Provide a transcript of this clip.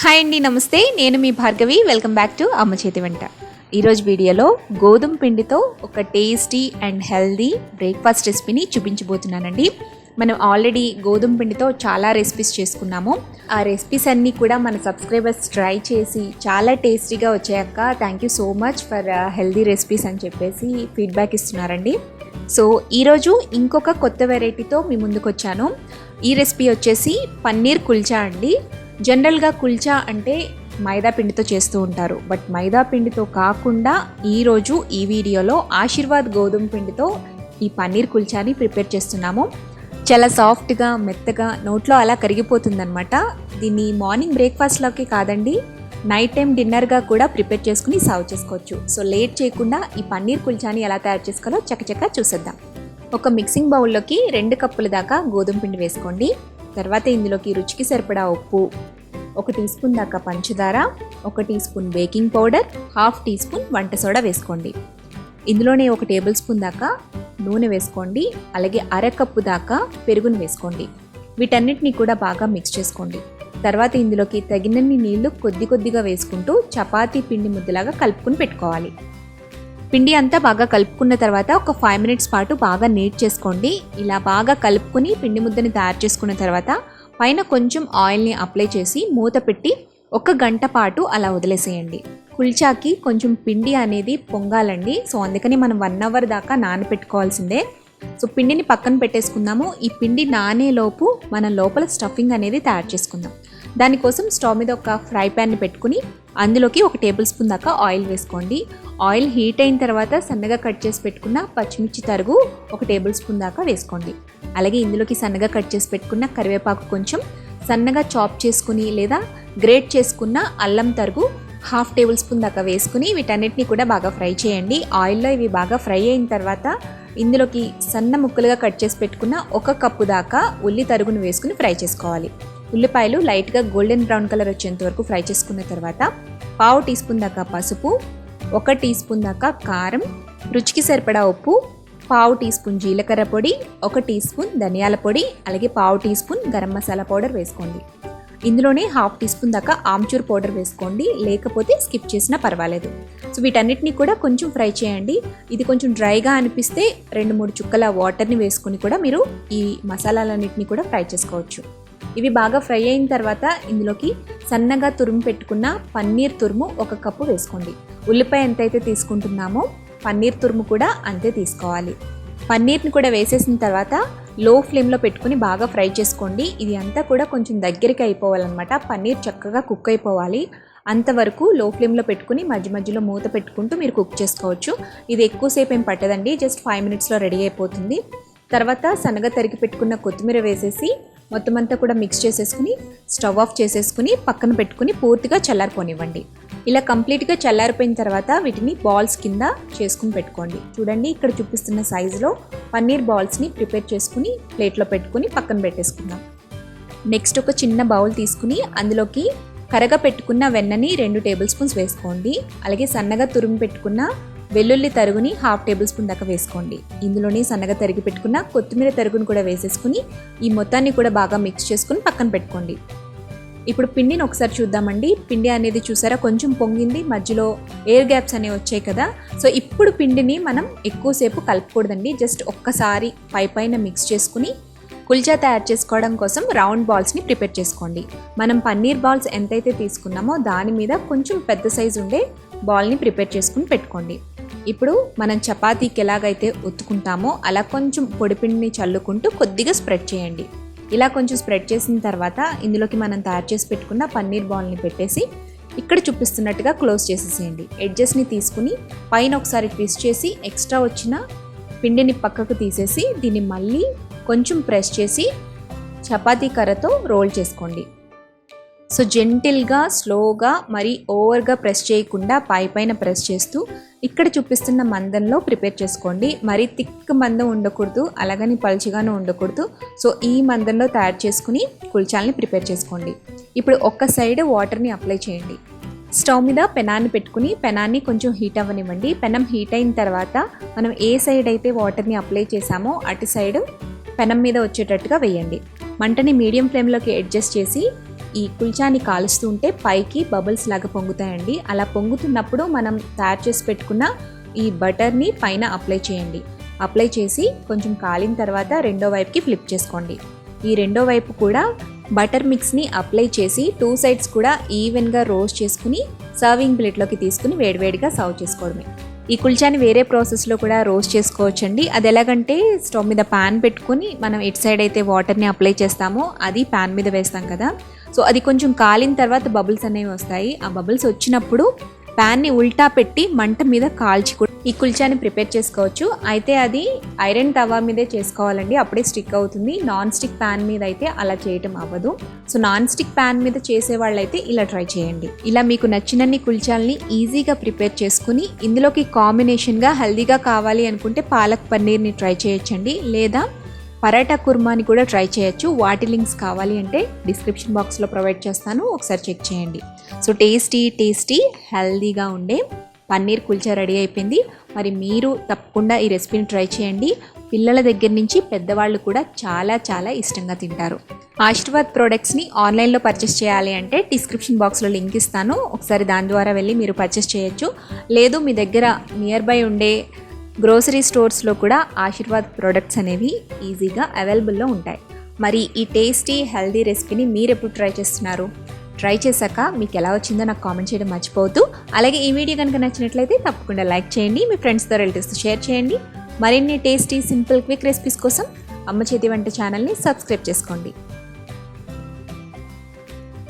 Hi అండి, నమస్తే. నేను మీ భార్గవి. వెల్కమ్ బ్యాక్ టు అమ్మ చేతి వంట. ఈరోజు వీడియోలో గోధుమ పిండితో ఒక టేస్టీ అండ్ హెల్దీ బ్రేక్ఫాస్ట్ రెసిపీని చూపించబోతున్నానండి. మనం ఆల్రెడీ గోధుమ పిండితో చాలా రెసిపీస్ చేసుకున్నాము. ఆ రెసిపీస్ అన్నీ కూడా మన సబ్స్క్రైబర్స్ ట్రై చేసి చాలా టేస్టీగా వచ్చాయక్క, thank you so much for healthy recipes అని చెప్పేసి ఫీడ్బ్యాక్ ఇస్తున్నారండి. సో ఈరోజు ఇంకొక కొత్త వెరైటీతో మీ ముందుకు వచ్చాను. ఈ రెసిపీ వచ్చేసి పన్నీర్ కుల్చా అండి. జనరల్గా కుల్చా అంటే మైదా పిండితో చేస్తూ ఉంటారు, బట్ మైదా పిండితో కాకుండా ఈరోజు ఈ వీడియోలో ఆశీర్వాద్ గోధుమ పిండితో ఈ పన్నీర్ కుల్చాని ప్రిపేర్ చేస్తున్నాము. చాలా సాఫ్ట్గా మెత్తగా నోట్లో అలా కరిగిపోతుందనమాట. దీన్ని మార్నింగ్ బ్రేక్ఫాస్ట్లోకి కాదండి, నైట్ టైం డిన్నర్గా కూడా ప్రిపేర్ చేసుకుని సర్వ్ చేసుకోవచ్చు. సో లేట్ చేయకుండా ఈ పన్నీర్ కుల్చాని ఎలా తయారు చేసుకోవాలో చకచకా చూసేద్దాం. ఒక మిక్సింగ్ బౌల్లోకి 2 కప్పుల దాకా గోధుమ పిండి వేసుకోండి. తర్వాత ఇందులోకి రుచికి సరిపడా ఉప్పు, 1 టీ స్పూన్ దాకా పంచదార, 1 tea spoon baking powder, 1/2 tea spoon వంట సోడా వేసుకోండి. ఇందులోనే 1 టేబుల్ స్పూన్ దాకా నూనె వేసుకోండి. అలాగే 1/2 కప్పు దాకా పెరుగును వేసుకోండి. వీటన్నిటిని కూడా బాగా మిక్స్ చేసుకోండి. తర్వాత ఇందులోకి తగినన్ని నీళ్లు కొద్ది కొద్దిగా వేసుకుంటూ చపాతీ పిండి ముద్దలాగా కలుపుకుని పెట్టుకోవాలి. పిండి అంతా బాగా కలుపుకున్న తర్వాత ఒక 5 మినిట్స్ పాటు బాగా నీట్ చేసుకోండి. ఇలా బాగా కలుపుకుని పిండి ముద్దని తయారు చేసుకున్న తర్వాత పైన కొంచెం ఆయిల్ని అప్లై చేసి మూత పెట్టి 1 గంట పాటు అలా వదిలేసేయండి. కుల్చాకి కొంచెం పిండి అనేది పొంగాలండి. సో అందుకని మనం 1 అవర్ దాకా నానబెట్టుకోవాల్సిందే. సో పిండిని పక్కన పెట్టేసుకుందాము. ఈ పిండి నానేలోపు మనం లోపల స్టఫింగ్ అనేది తయారు చేసుకుందాం. దానికోసం స్టవ్ మీద ఒక ఫ్రై ప్యాన్ని పెట్టుకుని అందులోకి 1 టేబుల్ స్పూన్ దాకా ఆయిల్ వేసుకోండి. ఆయిల్ హీట్ అయిన తర్వాత సన్నగా కట్ చేసి పెట్టుకున్న పచ్చిమిర్చి తరుగు 1 టేబుల్ స్పూన్ దాకా వేసుకోండి. అలాగే ఇందులోకి సన్నగా కట్ చేసి పెట్టుకున్న కరివేపాకు కొంచెం, సన్నగా చాప్ చేసుకుని లేదా గ్రేట్ చేసుకున్న అల్లం తరుగు 1/2 టేబుల్ స్పూన్ దాకా వేసుకుని వీటన్నిటిని కూడా బాగా ఫ్రై చేయండి. ఆయిల్లో ఇవి బాగా ఫ్రై అయిన తర్వాత ఇందులోకి సన్న ముక్కలుగా కట్ చేసి పెట్టుకున్న 1 కప్పు దాకా ఉల్లి తరుగును వేసుకుని ఫ్రై చేసుకోవాలి. ఉల్లిపాయలు లైట్గా గోల్డెన్ బ్రౌన్ కలర్ వచ్చేంత వరకు ఫ్రై చేసుకున్న తర్వాత 1/2 టీ స్పూన్ దాకా పసుపు, 1 టీ స్పూన్ దాకా కారం, రుచికి సరిపడా ఉప్పు, 1/2 టీ స్పూన్ జీలకర్ర పొడి, 1 టీ స్పూన్ ధనియాల పొడి, అలాగే 1/2 tea spoon garam masala powder వేసుకోండి. ఇందులోనే 1/2 టీ స్పూన్ దాకా ఆమ్చూర్ పౌడర్ వేసుకోండి, లేకపోతే స్కిప్ చేసినా పర్వాలేదు. సో వీటన్నిటిని కూడా కొంచెం ఫ్రై చేయండి. ఇది కొంచెం డ్రైగా అనిపిస్తే 2-3 చుక్కల వాటర్ని వేసుకుని కూడా మీరు ఈ మసాలాలన్నింటినీ కూడా ఫ్రై చేసుకోవచ్చు. ఇవి బాగా ఫ్రై అయిన తర్వాత ఇందులోకి సన్నగా తురుము పెట్టుకున్న పన్నీర్ తురుము 1 కప్పు వేసుకోండి. ఉల్లిపాయ ఎంతైతే తీసుకుంటున్నామో పన్నీర్ తురుము కూడా అంతే తీసుకోవాలి. పన్నీర్ని కూడా వేసేసిన తర్వాత లో ఫ్లేమ్లో పెట్టుకుని బాగా ఫ్రై చేసుకోండి. ఇది అంతా కూడా కొంచెం దగ్గరికి అయిపోవాలన్నమాట. పన్నీర్ చక్కగా కుక్ అయిపోవాలి. అంతవరకు లో ఫ్లేమ్లో పెట్టుకుని మధ్య మధ్యలో మూత పెట్టుకుంటూ మీరు కుక్ చేసుకోవచ్చు. ఇది ఎక్కువసేపు ఏం పట్టదండి, జస్ట్ 5 మినిట్స్లో రెడీ అయిపోతుంది. తర్వాత సన్నగా తరిగి పెట్టుకున్న కొత్తిమీర వేసేసి మొత్తం అంతా కూడా మిక్స్ చేసేసుకుని స్టవ్ ఆఫ్ చేసేసుకుని పక్కన పెట్టుకుని పూర్తిగా చల్లారిపోనివ్వండి. ఇలా కంప్లీట్గా చల్లారిపోయిన తర్వాత వీటిని బాల్స్ కింద చేసుకుని పెట్టుకోండి. చూడండి, ఇక్కడ చూపిస్తున్న సైజులో పన్నీర్ బాల్స్ని ప్రిపేర్ చేసుకుని ప్లేట్లో పెట్టుకుని పక్కన పెట్టేసుకుందాం. నెక్స్ట్ ఒక చిన్న బౌల్ తీసుకుని అందులోకి కరగ పెట్టుకున్న వెన్నని 2 టేబుల్ స్పూన్స్ వేసుకోండి. అలాగే సన్నగా తురుము పెట్టుకున్న వెల్లుల్లి తరుగుని 1/2 టేబుల్ స్పూన్ దాకా వేసుకోండి. ఇందులోని సన్నగా తరిగి పెట్టుకున్న కొత్తిమీర తరుగుని కూడా వేసేసుకుని ఈ మొత్తాన్ని కూడా బాగా మిక్స్ చేసుకుని పక్కన పెట్టుకోండి. ఇప్పుడు పిండిని ఒకసారి చూద్దామండి. పిండి అనేది చూసారా కొంచెం పొంగింది, మధ్యలో ఎయిర్ గ్యాప్స్ అనేవి వచ్చాయి కదా. సో ఇప్పుడు పిండిని మనం ఎక్కువసేపు కలపకూడదండి. జస్ట్ ఒక్కసారి పైన మిక్స్ చేసుకుని కుల్చా తయారు చేసుకోవడం కోసం రౌండ్ బాల్స్ని ప్రిపేర్ చేసుకోండి. మనం పన్నీర్ బాల్స్ ఎంతైతే తీసుకున్నామో దాని మీద కొంచెం పెద్ద సైజు ఉండే బాల్ని ప్రిపేర్ చేసుకుని పెట్టుకోండి. ఇప్పుడు మనం చపాతీకి ఎలాగైతే ఒత్తుకుంటామో అలా కొంచెం పొడిపిండిని చల్లుకుంటూ కొద్దిగా స్ప్రెడ్ చేయండి. ఇలా కొంచెం స్ప్రెడ్ చేసిన తర్వాత ఇందులోకి మనం తయారు చేసి పెట్టుకున్న పన్నీర్ బాల్ని పెట్టేసి ఇక్కడ చూపిస్తున్నట్టుగా క్లోజ్ చేసేసేయండి. ఎడ్జెస్ని తీసుకుని పైన ఒకసారి ట్విస్ట్ చేసి ఎక్స్ట్రా వచ్చిన పిండిని పక్కకు తీసేసి దీన్ని మళ్ళీ కొంచెం ప్రెస్ చేసి చపాతీ కర్రతో రోల్ చేసుకోండి. సో జెంటిల్గా స్లోగా మరి ఓవర్గా ప్రెస్ చేయకుండా పైన ప్రెస్ చేస్తూ ఇక్కడ చూపిస్తున్న మందంలో ప్రిపేర్ చేసుకోండి. మరీ థిక్ మందం ఉండకూడదు, అలాగని పల్చిగాను ఉండకూడదు. సో ఈ మందంలో తయారు చేసుకుని కుల్చాల్ని ప్రిపేర్ చేసుకోండి. ఇప్పుడు ఒక సైడ్ వాటర్ని అప్లై చేయండి. స్టవ్ మీద పెనాన్ని పెట్టుకుని పెనాన్ని కొంచెం హీట్ అవ్వనివ్వండి. పెనం హీట్ అయిన తర్వాత మనం ఏ సైడ్ అయితే వాటర్ని అప్లై చేసామో అటు సైడ్ పెనం మీద వచ్చేటట్టుగా వేయండి. మంటని మీడియం ఫ్లేమ్లోకి అడ్జస్ట్ చేసి ఈ కుల్చాని కాలుస్తుంటే పైకి బబుల్స్ లాగా పొంగుతాయండి. అలా పొంగుతున్నప్పుడు మనం తయారు చేసి పెట్టుకున్న ఈ బటర్ని పైన అప్లై చేయండి. అప్లై చేసి కొంచెం కాలిన తర్వాత రెండో వైపుకి ఫ్లిప్ చేసుకోండి. ఈ రెండో వైపు కూడా బటర్ మిక్స్ని అప్లై చేసి 2 సైడ్స్ కూడా ఈవెన్గా రోస్ట్ చేసుకుని సర్వింగ్ ప్లేట్లోకి తీసుకుని వేడివేడిగా సర్వ్ చేసుకోవడమే. ఈ కుల్చాని వేరే ప్రాసెస్లో కూడా రోస్ట్ చేసుకోవచ్చండి. అది ఎలాగంటే స్టవ్ మీద ప్యాన్ పెట్టుకొని మనం ఇటు సైడ్ అయితే వాటర్ని అప్లై చేస్తామో అది ప్యాన్ మీద వేస్తాం కదా, సో అది కొంచెం కాలిన తర్వాత బబుల్స్ అనేవి వస్తాయి. ఆ బబుల్స్ వచ్చినప్పుడు ప్యాన్ని ఉల్టా పెట్టి మంట మీద కాల్చి కూడా ఈ కుల్చాని ప్రిపేర్ చేసుకోవచ్చు. అయితే అది ఐరన్ తవా మీదే చేసుకోవాలండి, అప్పుడే స్టిక్ అవుతుంది. నాన్ స్టిక్ ప్యాన్ మీద అయితే అలా చేయటం అవ్వదు. సో నాన్ స్టిక్ ప్యాన్ మీద చేసే వాళ్ళైతే ఇలా ట్రై చేయండి. ఇలా మీకు నచ్చినన్ని కుల్చాల్ని ఈజీగా ప్రిపేర్ చేసుకుని ఇందులోకి కాంబినేషన్గా హెల్దీగా కావాలి అనుకుంటే పాలక్ పన్నీర్ని ట్రై చేయొచ్చండి, లేదా పరాఠా కుర్మాని కూడా ట్రై చేయొచ్చు. వాటి లింక్స్ కావాలి అంటే డిస్క్రిప్షన్ బాక్స్లో ప్రొవైడ్ చేస్తాను, ఒకసారి చెక్ చేయండి. సో టేస్టీ హెల్దీగా ఉండే పన్నీర్ కుల్చా రెడీ అయిపోయింది. మరి మీరు తప్పకుండా ఈ రెసిపీని ట్రై చేయండి. పిల్లల దగ్గర నుంచి పెద్దవాళ్ళు కూడా చాలా ఇష్టంగా తింటారు. ఆశీర్వాద్ ప్రోడక్ట్స్ని ఆన్లైన్లో పర్చేస్ చేయాలి అంటే డిస్క్రిప్షన్ బాక్స్లో లింక్ ఇస్తాను, ఒకసారి దాని ద్వారా వెళ్ళి మీరు పర్చేస్ చేయొచ్చు. లేదు మీ దగ్గర నియర్ బై ఉండే గ్రోసరీ స్టోర్స్లో కూడా ఆశీర్వాద్ ప్రోడక్ట్స్ అనేవి ఈజీగా అవైలబుల్లో ఉంటాయి. మరి ఈ టేస్టీ హెల్దీ రెసిపీని మీరు ఎప్పుడు ట్రై చేస్తున్నారు? ట్రై చేశాక మీకు ఎలా వచ్చిందో నాకు కామెంట్ చేయడం మర్చిపోవద్దు. అలాగే ఈ వీడియో కనుక నచ్చినట్లయితే తప్పకుండా లైక్ చేయండి, మీ ఫ్రెండ్స్తో రిలేటివ్స్తో షేర్ చేయండి. మరిన్ని టేస్టీ సింపుల్ క్విక్ రెసిపీస్ కోసం అమ్మ చేతి వంట ఛానల్ని సబ్స్క్రైబ్ చేసుకోండి.